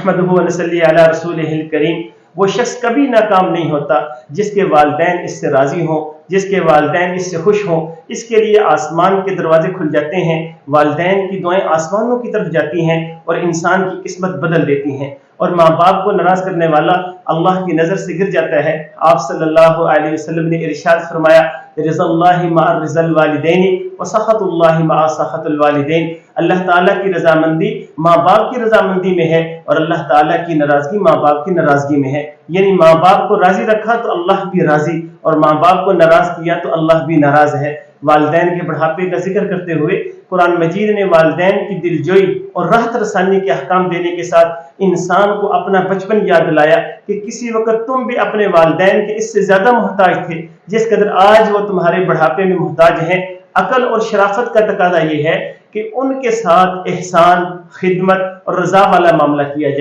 नहमदुहु व नसल्ली अला रसूलिहिल करीम। वो शख्स कभी नाकाम नहीं होता जिसके वालिदैन इससे राज़ी हों, जिसके वालिदैन इससे खुश हों। इसके लिए आसमान के दरवाजे खुल जाते हैं, वालिदैन की दुआएं आसमानों की तरफ जाती हैं और इंसान की किस्मत बदल देती हैं। और माँ बाप को नाराज़ करने वाला अल्लाह की नज़र से गिर जाता है। आप सल्लल्लाहु अलैहि वसल्लम ने इरशाद फरमाया, रिज़ल्लाहि मअ रिज़ल वालिदैन व सख़तुल्लाहि मअ सख़तिल वालिदैन। अल्लाह ताला की रजामंदी माँ बाप की रजामंदी में है और अल्लाह ताला की नाराज़गी माँ बाप की नाराज़गी में है। यानी माँ बाप को राज़ी रखा तो अल्लाह भी राज़ी, और माँ बाप को नाराज़ किया तो अल्लाह भी नाराज़ है। वालिदैन के बढ़ापे का जिक्र करते हुए कुरान मजीद ने वालिदैन की दिलजोई और राहत रसानी के अहकाम देने के साथ इंसान को अपना बचपन याद दिलाया कि किसी वक्त तुम भी अपने वालिदैन के इससे ज्यादा मोहताज थे जिस कदर आज वो तुम्हारे बढ़ापे में मोहताज हैं। अकल और शराफत का तकाजा ये है कि उनके साथ एहसान, खिदमत और रजा वाला मामला किया जाए।